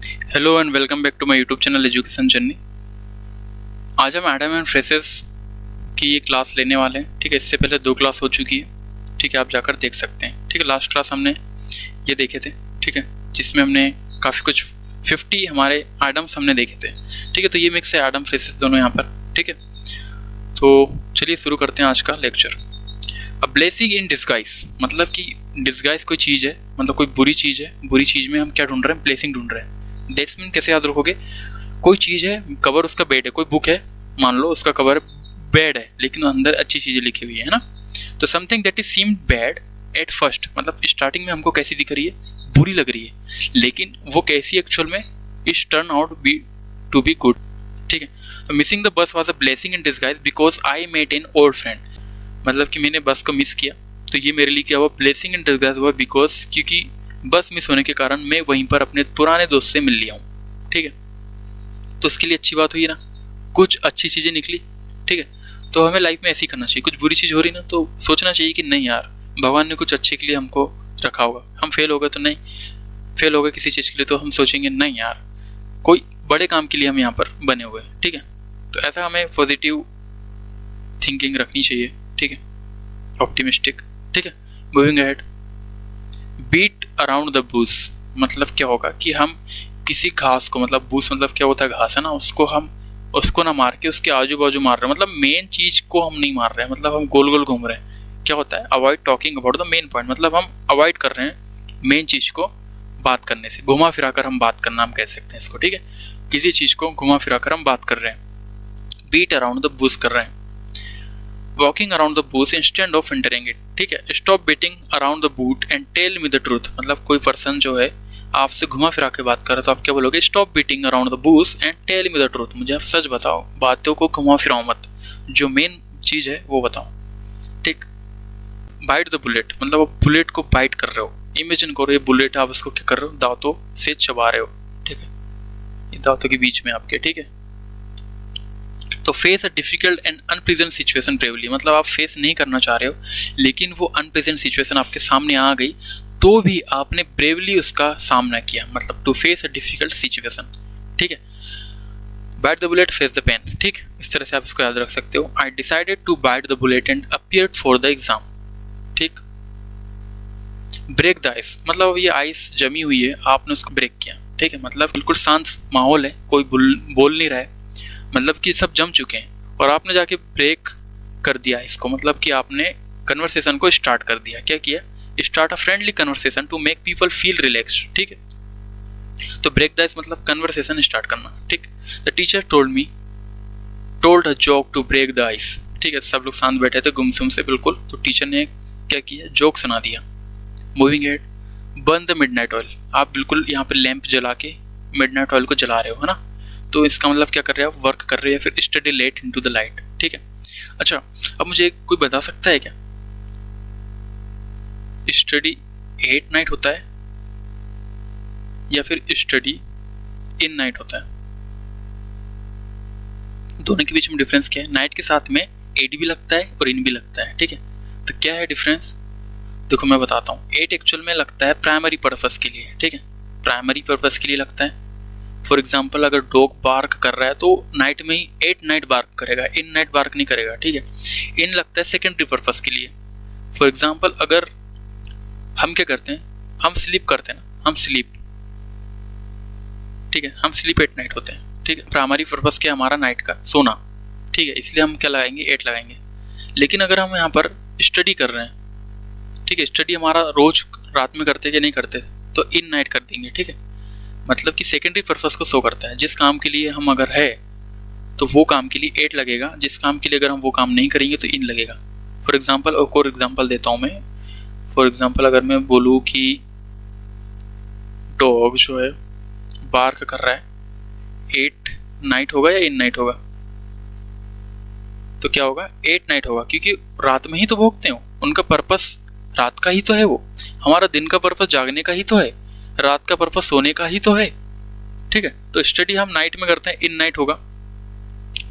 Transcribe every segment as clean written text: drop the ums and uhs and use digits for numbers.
Hello and welcome back to my YouTube channel education journey. आज हम Adam and phrases की ये class लेने वाले हैं। ठीक है, इससे पहले 2 क्लास हो चुकी है। ठीक है, आप जाकर देख सकते हैं। ठीक है, लास्ट क्लास हमने ये देखे थे। ठीक है, जिसमें हमने काफ़ी कुछ 50 हमारे एडम्स हमने देखे थे। ठीक है, तो ये मिक्स है एडम फ्रेसेस दोनों यहाँ पर। ठीक है, तो चलिए शुरू करते हैं आज का लेक्चर। अब ब्लेसिंग इन डिस्गाइज मतलब कि डिस्गाइज कोई चीज़ है, मतलब कोई बुरी चीज़ है। बुरी चीज़ में हम क्या ढूंढ रहे हैं? ब्लेसिंग ढूंढ रहे हैं। दैट्स मीन कैसे याद रखोगे? कोई चीज़ है, कवर उसका बैड है, कोई बुक है, मान लो उसका कवर बैड है लेकिन अंदर अच्छी चीज़ें लिखी हुई है ना। तो something that is seemed bad at first, मतलब स्टार्टिंग में हमको कैसी दिख रही है? बुरी लग रही है, लेकिन वो कैसी एक्चुअल में is turn out be to be good. ठीक है, तो missing the bus was a blessing in disguise because I met an old friend, मतलब कि मैंने बस को मिस किया तो ये मेरे लिए क्या हुआ? ब्लेसिंग इन डिस्गाइज हुआ, बिकॉज क्योंकि बस मिस होने के कारण मैं वहीं पर अपने पुराने दोस्त से मिल लिया हूँ। ठीक है, तो उसके लिए अच्छी बात हुई ना, कुछ अच्छी चीज़ें निकली। ठीक है, तो हमें लाइफ में ऐसे ही करना चाहिए। कुछ बुरी चीज़ हो रही ना तो सोचना चाहिए कि नहीं यार, भगवान ने कुछ अच्छे के लिए हमको रखा होगा। हम फेल हो गए तो नहीं, फेल हो गए किसी चीज़ के लिए तो हम सोचेंगे नहीं यार, कोई बड़े काम के लिए हम यहाँ पर बने हुए हैं। ठीक है, तो ऐसा हमें पॉजिटिव थिंकिंग रखनी चाहिए। ठीक है, ऑप्टिमिस्टिक। ठीक है, moving ahead. Beat around the bush मतलब क्या होगा कि हम किसी घास को, मतलब बूस मतलब क्या होता है? घास है ना, उसको ना मार के उसके आजू बाजू मार रहे हैं, मतलब मेन चीज को हम नहीं मार रहे हैं, मतलब हम गोल गोल घूम रहे हैं। क्या होता है? Avoid talking about the main point, मतलब हम अवॉइड कर रहे हैं मेन चीज को बात करने से। घुमा फिरा कर हम बात करना, हम कह सकते हैं इसको। ठीक है, किसी चीज को घुमा फिरा कर हम बात कर रहे हैं, बीट अराउंड द बूस कर रहे हैं। Walking around the bush instead of entering it. ठीक है, stop beating around the bush and tell me the truth, मतलब कोई पर्सन जो है आपसे घुमा फिरा के बात कर रहा है तो आप क्या बोलोगे? Stop beating around the bush and tell me the truth, मुझे आप सच बताओ, बातों को घुमा फिराओ मत, जो मेन चीज है वो बताओ। ठीक, बाइट द बुलेट मतलब आप बुलेट को बाइट कर रहे हो। इमेजिन करो ये बुलेट, आप उसको क्या कर रहे हो? दांतों से चबा रहे हो। ठीक है, ये दांतों के बीच में आपके। ठीक है, तो face a difficult and unpleasant situation bravely, मतलब आप फेस नहीं करना चाह रहे हो लेकिन वो अनप्लेजेंट सिचुएशन आपके सामने आ गई तो भी आपने ब्रेवली उसका सामना किया, मतलब to face a difficult situation. ठीक है, bite the bullet face the pain. ठीक, इस तरह से आप इसको याद रख सकते हो। I decided to bite the bullet and appeared for the exam. ठीक, ब्रेक द आइस मतलब ये आइस जमी हुई है, आपने उसको ब्रेक किया। ठीक है, मतलब बिल्कुल शांत माहौल है, कोई बोल नहीं रहा है, मतलब कि सब जम चुके हैं और आपने जाके ब्रेक कर दिया इसको, मतलब कि आपने कन्वर्सेशन को स्टार्ट कर दिया। क्या किया? Start a friendly conversation to make people feel relaxed. ठीक है, तो ब्रेक द आइस मतलब कन्वर्सेशन स्टार्ट करना। ठीक, the teacher told a joke to break the ice. ठीक है, सब लोग शांत बैठे थे गुमसुम से बिल्कुल, तो टीचर ने क्या किया? जोक सुना दिया। Moving head. Burn the midnight oil, आप बिल्कुल यहाँ पे लैंप जला के मिडनाइट ऑयल को जला रहे हो, है ना, तो इसका मतलब क्या कर रहे हो? वर्क कर रहे हैं। फिर study late into the light. ठीक है, अच्छा अब मुझे कोई बता सकता है क्या स्टडी एट नाइट होता है या फिर स्टडी इन नाइट होता है? दोनों के बीच में डिफरेंस क्या है? नाइट के साथ में एड भी लगता है और इन भी लगता है। ठीक है, तो क्या है डिफरेंस? देखो मैं बताता हूँ। एट एक्चुअल में लगता है प्राइमरी पर्पस के लिए। ठीक है, प्राइमरी पर्पस के लिए लगता है। फॉर एग्जाम्पल अगर डॉग बार्क कर रहा है तो नाइट में ही एट नाइट बार्क करेगा, इन नाइट बार्क नहीं करेगा। ठीक है, इन लगता है सेकेंडरी पर्पस के लिए। फॉर एग्जाम्पल अगर हम क्या करते हैं? हम स्लीप करते हैं ना, हम स्लीप। ठीक है, हम स्लीप एट नाइट होते हैं। ठीक है, प्राइमरी पर्पस क्या हमारा? नाइट का सोना। ठीक है, इसलिए हम क्या लगाएंगे? एट लगाएंगे। लेकिन अगर हम यहाँ पर स्टडी कर रहे हैं, ठीक है, स्टडी हमारा रोज रात में करते कि नहीं करते, तो इन नाइट कर देंगे। ठीक है, मतलब कि सेकेंडरी पर्पस को शो करता है। जिस काम के लिए हम अगर है तो वो काम के लिए एट लगेगा, जिस काम के लिए अगर हम वो काम नहीं करेंगे तो इन लगेगा। फॉर एग्जाम्पल एक और एग्जाम्पल देता हूँ मैं। फॉर एग्जाम्पल अगर मैं बोलूँ कि डॉग जो है बार्क कर रहा है, एट नाइट होगा या इन नाइट होगा? तो क्या होगा? एट नाइट होगा, क्योंकि रात में ही तो भोगते हो, उनका पर्पस रात का ही तो है। वो हमारा दिन का पर्पस जागने का ही तो है, रात का पर्पस सोने का ही तो है। ठीक है, तो स्टडी हम नाइट में करते हैं, इन नाइट होगा।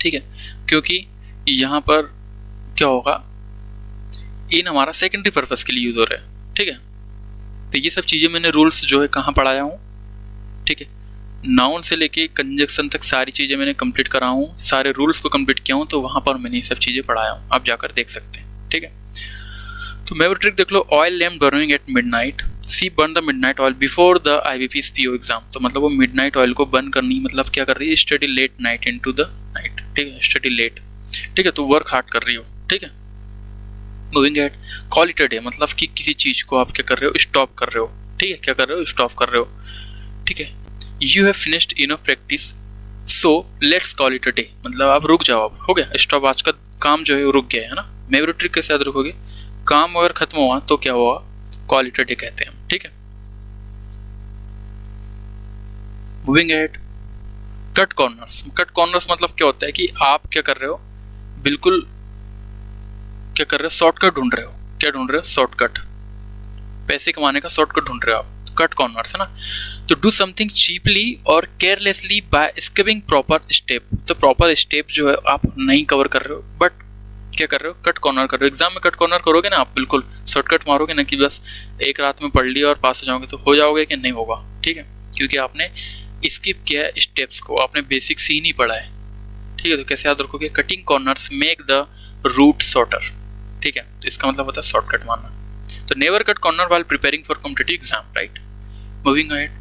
ठीक है, क्योंकि यहाँ पर क्या होगा? इन हमारा सेकेंडरी पर्पस के लिए यूज हो रहा है। ठीक है, तो ये सब चीजें मैंने रूल्स जो है कहाँ पढ़ाया हूँ? ठीक है, नाउन से लेके कंजक्शन तक सारी चीज़ें मैंने कंप्लीट करा हूँ, सारे रूल्स को कंप्लीट किया हूँ, तो वहाँ पर मैंने ये सब चीज़ें पढ़ाया हूँ, आप जाकर देख सकते हैं। ठीक है, तो मैं वो ट्रिक देख लो, oil lamp burning at midnight, she burn the midnight oil before the IBP's PO exam. तो मतलब वो मिडनाइट ऑयल को बर्न करनी, मतलब क्या कर रही है, study late night into the night. ठीक है, स्टडी लेट, ठीक है, तो वर्क हार्ड कर रही हो। ठीक है, moving at, call it a day, मतलब कि किसी चीज को आप क्या कर रहे हो, स्टॉप कर रहे हो। ठीक है, क्या कर रहे हो, स्टॉप कर रहे हो। ठीक है, you have finished enough practice so let's call it a day, मतलब आप रुक जाओ, अब हो गया स्टॉप, आज का काम जो है वो रुक गया है ना। मेमोरी ट्रिक कैसे याद रखोगे, काम अगर खत्म हुआ तो क्या हुआ, कॉल इट अ डे कहते हैं। ठीक है, moving at, cut corners. Cut corners मतलब क्या होता है कि आप क्या कर रहे हो, बिल्कुल क्या कर रहे हो, शॉर्टकट ढूंढ रहे हो। क्या ढूंढ रहे हो, शॉर्टकट, पैसे कमाने का शॉर्टकट ढूंढ रहे हो आप, कट कॉर्नर्स है ना। तो डू समथिंग चीपली और carelessly by skipping proper step. तो प्रॉपर स्टेप जो है आप नहीं कवर कर रहे हो, बट क्या कर रहे हो, कट कॉर्नर कर रहे हो। एग्जाम में कट कॉर्नर करोगे ना आप, बिल्कुल शॉर्टकट मारोगे ना कि बस एक रात में पढ़ लिया और पास हो जाओगे, तो हो जाओगे कि नहीं होगा। ठीक है, क्योंकि आपने स्किप किया है स्टेप्स को, आपने बेसिक सी नहीं पढ़ा है। ठीक है, तो कैसे याद रखोगे, cutting corners make the route shorter. ठीक है, तो इसका मतलब होता है शॉर्टकट मारना। तो never cut corner while preparing for competitive exam, right. Moving ahead,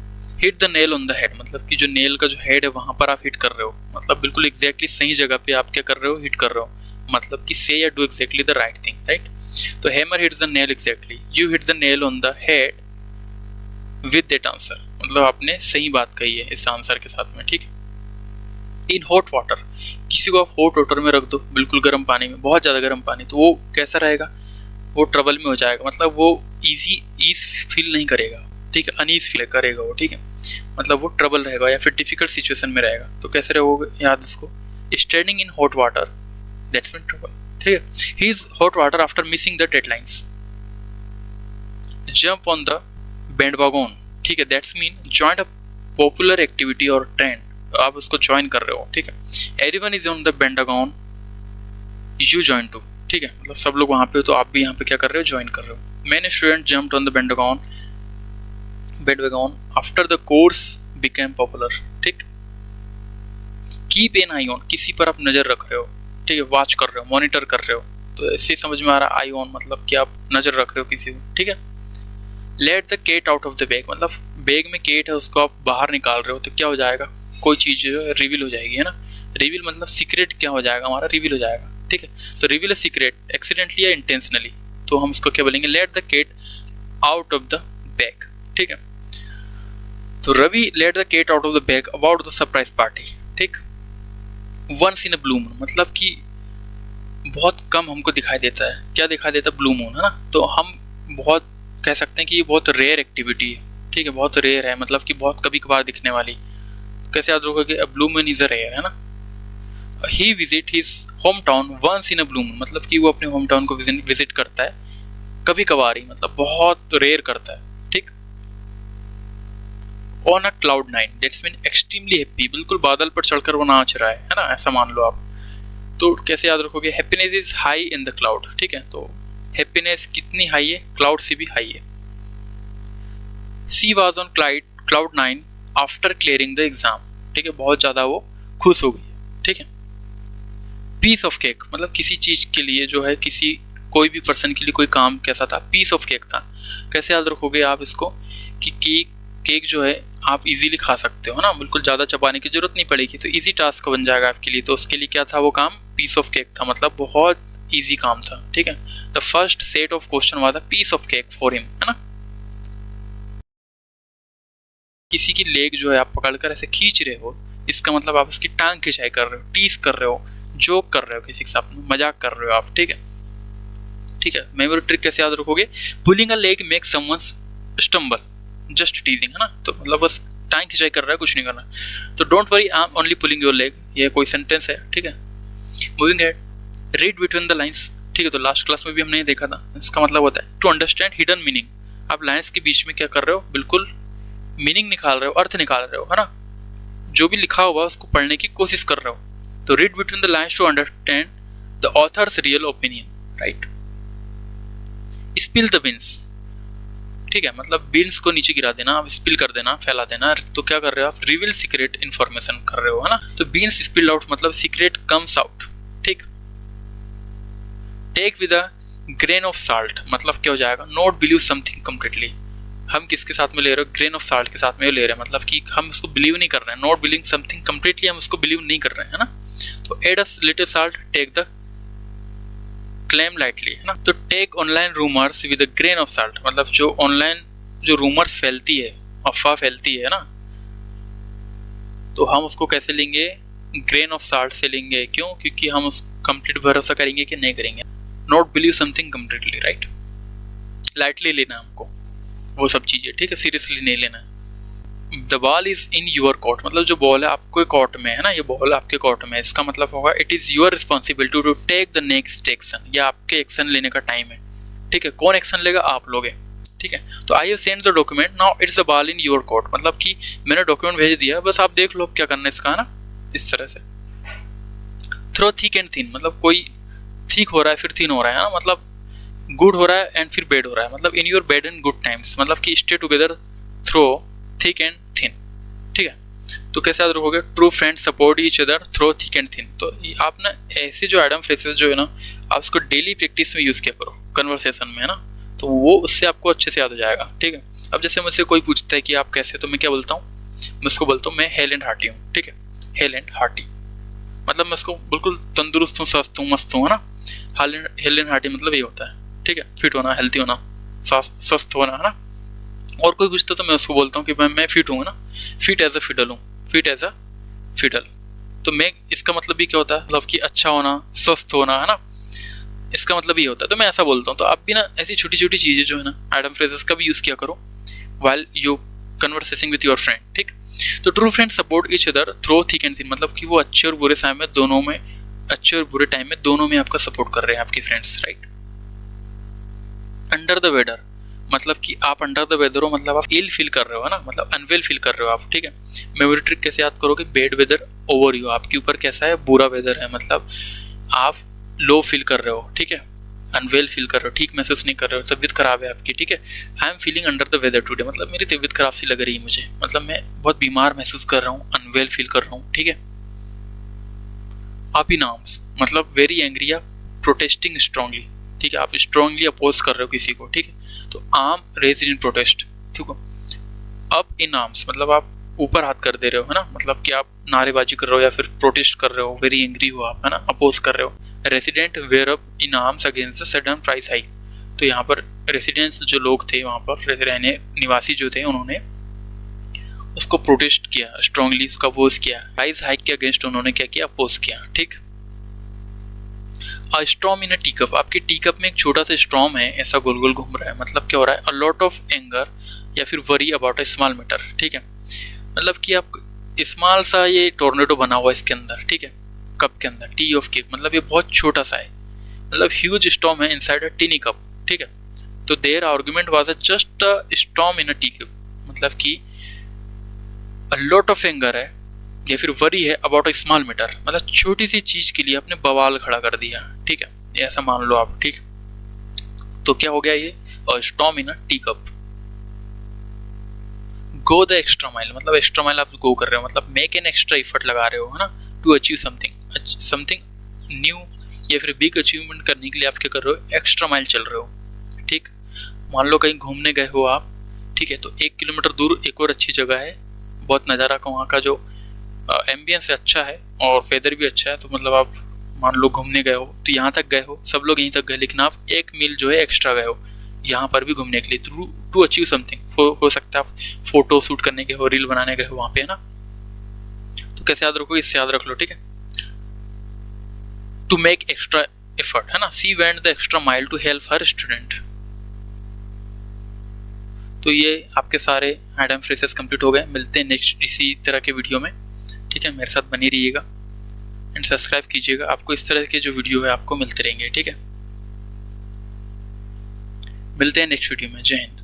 hit the nail on the head, मतलब कि जो नेल का जो हेड है वहां पर आप हिट कर रहे हो, मतलब बिल्कुल एग्जैक्टली सही जगह पे आप क्या कर रहे हो, हिट कर रहे हो, मतलब कि से या do exactly the right thing, right. तो hammer hits the nail exactly, you hit the nail on the head with that answer, मतलब आपने सही बात कही है इस आंसर के साथ में। ठीक है, इन हॉट वाटर, किसी को आप हॉट वाटर में रख दो, बिल्कुल गर्म पानी में, बहुत ज़्यादा गर्म पानी, तो वो कैसा रहेगा, वो ट्रबल में हो जाएगा, मतलब वो ईज फील नहीं करेगा। ठीक है, अनईज फील करेगा वो। ठीक है, मतलब वो ट्रबल रहेगा या फिर डिफिकल्ट सिचुएशन में रहेगा। तो कैसे रहोगे, याद उसको, standing in hot water that's mean trouble. ठीक है, he is hot water after missing the deadlines, jump on the bandwagon. ठीक है, that's mean join a popular activity और ट्रेंड, आप उसको ज्वाइन कर रहे हो। ठीक है, everyone is on the bandwagon, you join too. ठीक है, मतलब सब लोग वहां पे हो तो आप भी यहाँ पे क्या कर रहे हो, ज्वाइन कर रहे हो। Many student jumped on the bandwagon after the course became popular. ठीक, कीप एन आई ऑन, किसी पर आप नजर रख रहे हो। ठीक है, वॉच कर रहे हो, मॉनिटर कर रहे हो, तो इससे समझ में आ रहा है आई ऑन मतलब कि आप नजर रख रहे हो किसी को। ठीक है, let the cat out of the bag, मतलब बैग में केट है उसको आप बाहर निकाल रहे हो, तो क्या हो जाएगा, कोई चीज रिवील हो जाएगी, है ना। रिवील मतलब सीक्रेट क्या हो जाएगा हमारा, रिवील हो जाएगा। ठीक है, तो रिवील अ सीक्रेट एक्सीडेंटली या इंटेंशनली, तो हम उसको क्या बोलेंगे, let the cat out of the bag. ठीक है, तो Ravi let the cat out of the bag about the surprise party. ठीक, once in a blue moon, मतलब कि बहुत कम हमको दिखाई देता है, क्या दिखाई देता है, ब्लू मून, है ना। तो हम बहुत कह सकते हैं कि ये बहुत रेयर एक्टिविटी है। ठीक है, बहुत रेयर है, मतलब कि बहुत कभी कभार दिखने वाली। कैसे याद रखोगे, a blue moon is a rare, है ना। He visit his home town once in a blue moon, मतलब कि वो अपने होम टाउन को विजिट करता है कभी कभार ही, मतलब बहुत रेयर करता है। ठीक, on a cloud nine that's mean extremely happy, बिल्कुल बादल पर चढ़कर वो नाच रहा है ना, ऐसा मान लो आप। तो कैसे याद रखोगे, happiness is high in the cloud. ठीक है, तो हैप्पीनेस कितनी हाई है, क्लाउड से भी हाई है। She was on cloud nine after clearing the exam. ठीक है, बहुत ज्यादा वो खुश हो गई। ठीक है, पीस ऑफ केक, मतलब किसी चीज के लिए जो है, किसी कोई भी पर्सन के लिए कोई काम कैसा था, पीस ऑफ केक था। कैसे याद रखोगे आप इसको, कि केक जो है आप इजीली खा सकते हो ना, बिल्कुल ज़्यादा चबाने की जरूरत नहीं पड़ेगी, तो इजी टास्क बन जाएगा आपके लिए। तो उसके लिए क्या था वो काम, पीस ऑफ केक था, मतलब बहुत इजी काम था। ठीक है, the first set of question was the piece of cake for him, है ना। किसी की लेग जो है आप पकड़कर ऐसे खींच रहे हो, इसका मतलब आप उसकी टांग खिंचाई कर रहे हो, टीस कर रहे हो, जोक कर रहे हो, किसी के साथ मजाक कर रहे हो आप। ठीक है, ठीक है, मेमोरी ट्रिक कैसे याद रखोगे, pulling a leg make someone stumble, just टीजिंग, है ना। तो मतलब बस टाइम खिंचाई कर रहा है, कुछ नहीं करना। तो don't worry I am only pulling your leg, ये कोई सेंटेंस है। ठीक है, moving head, read between the lines. ठीक है, तो लास्ट क्लास में भी हमने ये देखा था, इसका मतलब होता है टू अंडरस्टैंड हिडन मीनिंग, आप लाइंस के बीच में क्या कर रहे हो, बिल्कुल मीनिंग निकाल रहे हो, अर्थ निकाल रहे हो, है ना। जो भी लिखा हुआ उसको पढ़ने की कोशिश कर रहे हो। तो read between the lines to understand the author's real opinion, right. Spill the beans, ठीक है, मतलब बीन्स को नीचे गिरा देना, आप स्पिल कर देना, फैला देना, तो क्या कर रहे हो आप, रिवील सीक्रेट इन्फॉर्मेशन कर रहे हो, है ना। तो बीन्स स्पिल आउट मतलब सीक्रेट कम्स आउट, ठीक। Take with a grain of salt मतलब क्या हो जाएगा, नॉट बिलीव समथिंग कम्प्लीटली, हम किसके साथ में ले रहे हो, ग्रेन ऑफ साल्ट के साथ में ले रहे हैं, मतलब कि हम उसको बिलीव नहीं कर रहे हैं, नॉट बिलीविंग समथिंग कम्प्लीटली, हम उसको बिलीव नहीं कर रहे हैं, है ना। तो add a little salt, take the claim lightly, है ना। तो take online rumours with a grain of salt मतलब जो ऑनलाइन जो रूमर्स फैलती है, अफवाह फैलती है ना, तो हम उसको कैसे लेंगे, ग्रेन ऑफ साल्ट से लेंगे। क्यों, क्योंकि हम उस कंप्लीट भरोसा करेंगे कि नहीं करेंगे, not believe something completely, right. Lightly लेना हमको वो सब चीजें, ठीक है, सीरियसली नहीं लेना। The ball is in your court मतलब जो बॉल है आपके कोर्ट में, है ना, ये बॉल आपके कोर्ट में, इसका मतलब होगा it is your responsibility to take the next action, या आपके एक्शन लेने का टाइम है, ठीक है। कौन एक्शन लेगा, आप लोगे, ठीक है। तो I have send the document, now it's the ball in your court मतलब कि मैंने डॉक्यूमेंट भेज दिया, बस आप देख लो क्या करना है इसका, है ना, इस तरह से। थ्रो थिक एंड थिन मतलब कोई ठीक हो रहा है फिर थिन हो रहा है ना, मतलब गुड हो रहा है एंड फिर बैड हो रहा है, मतलब in your bad and good times मतलब कि stay together through thick and thin, ठीक है। तो कैसे याद रखोगे, true friends support each other through thick and thin. तो आप ना ऐसे जो एडम फ्रेसेस जो है ना, आप उसको डेली प्रैक्टिस में यूज़ किया करो कन्वर्सेशन में, है ना, तो वो उससे आपको अच्छे से याद हो जाएगा, ठीक है। अब जैसे मुझसे कोई पूछता है कि आप कैसे, तो मैं क्या बोलता हूँ, मैं उसको बोलता हूँ मैं हेल एंड हार्टी हूँ, ठीक है, हेल एंड हार्टी मतलब मैं उसको बिल्कुल तंदुरुस्त हूँ, स्वस्थ हूँ, मस्त हूँ, है ना। हेल एंड हार्टी मतलब ये होता है, ठीक है, फिट होना, हेल्थी होना, स्वस्थ होना, है ना। और कोई पूछता तो मैं उसको बोलता हूँ कि मैं फिट हूँ ना, फिट एज अ फिडल हूँ, फिट एज अ फिडल। तो मैं इसका मतलब भी क्या होता है, मतलब कि अच्छा होना, स्वस्थ होना, है ना, इसका मतलब ये होता है। तो मैं ऐसा बोलता हूँ, तो आप भी ना ऐसी छोटी छोटी चीज़ें जो है ना एडम फ्रेजेस का भी यूज़ किया करो while you conversing with your friend, ठीक। तो true friend support each other through thick and thin मतलब कि वो अच्छे और बुरे समय में दोनों में, अच्छे और बुरे टाइम में दोनों में आपका सपोर्ट कर रहे हैं आपके friends, right. Under the weather मतलब कि आप अंडर द वेदर हो मतलब आप इल फील कर रहे हो, है ना, मतलब अनवेल फील कर रहे हो आप, ठीक है। मेमोरी ट्रिक कैसे याद करोगे, बैड वेदर ओवर यू आपके ऊपर कैसा है, बुरा वेदर है, मतलब आप लो फील कर रहे हो, ठीक है, अनवेल फील कर रहे हो, ठीक महसूस नहीं कर रहे हो, तबीयत खराब है आपकी, ठीक है। I am feeling under the weather today मतलब मेरी तबीयत खराब सी लग रही है मुझे, मतलब मैं बहुत बीमार महसूस कर रहा हूँ, अनवेल फील कर रहा हूँ, ठीक है। अपिनाम्स मतलब वेरी एंग्री या प्रोटेस्टिंग स्ट्रांगली, ठीक है, आप स्ट्रांगली अपोज कर रहे हो किसी को, ठीक है। तो आर्म रेज इन प्रोटेस्ट, ठीक है। अप इन आर्म्स मतलब आप ऊपर हाथ कर दे रहे हो, है ना, मतलब कि आप नारेबाजी कर रहे हो या फिर प्रोटेस्ट कर रहे हो, वेरी एंग्री हो आप, है ना, अपोज कर रहे हो। Resident were up in arms against the sudden price hike, तो यहाँ पर रेसिडेंट्स जो लोग थे वहाँ पर रहने निवासी जो थे उन्होंने उसको प्रोटेस्ट किया, स्ट्रांगली उसका अपोज किया, प्राइस हाइक के अगेंस्ट उन्होंने क्या किया, अपोज किया, ठीक। अ storm in a tea cup आपके टी कप में एक छोटा सा स्टॉर्म है, ऐसा गोल गोल घूम रहा है, मतलब क्या हो रहा है, अ लॉट ऑफ एंगर या फिर worry about a small matter, ठीक है, मतलब कि आप स्मॉल सा ये टोर्नेडो बना हुआ है इसके अंदर, ठीक है, कप के अंदर, टी ऑफ केक मतलब ये बहुत छोटा सा है, मतलब ह्यूज स्टॉर्म है इनसाइड अ टीनी कप, ठीक है। तो their argument was a just a storm in a tea cup मतलब कि अ लॉट ऑफ एंगर है या फिर वरी है अबाउट अ स्मॉल मैटर मतलब छोटी सी चीज के लिए आपने बवाल खड़ा कर दिया, ठीक है, ये ऐसा मान लो आप, ठीक। तो क्या हो गया ये, और storm in a tea cup. Go the extra mile मतलब एक्स्ट्रा माइल आप गो कर रहे हो मतलब मेक एन एक्स्ट्रा एफर्ट लगा रहे हो, है ना, टू अचीव समथिंग न्यू या फिर बिग अचीवमेंट करने के लिए आप क्या कर रहे हो, एक्स्ट्रा माइल चल रहे हो, ठीक। मान लो कहीं घूमने गए हो आप, ठीक है, तो 1 किलोमीटर दूर एक और अच्छी जगह है, बहुत नज़ारा का वहाँ का जो एम्बियंस अच्छा है और वेदर भी अच्छा है, तो मतलब आप मान लो घूमने गए हो, तो यहाँ तक गए हो, सब लोग यहीं तक गए, लेकिन आप 1 मील जो है एक्स्ट्रा गए हो यहाँ पर भी घूमने के लिए, टू अचीव समथिंग, हो सकता है आप फोटो शूट करने गए हो, रील बनाने गए हो वहाँ पे, है ना। तो कैसे याद रखो, इससे याद रख लो, ठीक है। टू मेक एक्स्ट्रा एफर्ट, है ना, she went the extra mile to help her student. तो ये आपके सारे एडम फ्रेसेस कंप्लीट हो गए, मिलते हैं नेक्स्ट इसी तरह के वीडियो में, ठीक है। मेरे साथ बनी रहिएगा एंड सब्सक्राइब कीजिएगा, आपको इस तरह के जो वीडियो है आपको मिलते रहेंगे, ठीक है। मिलते हैं नेक्स्ट वीडियो में, जय हिंद।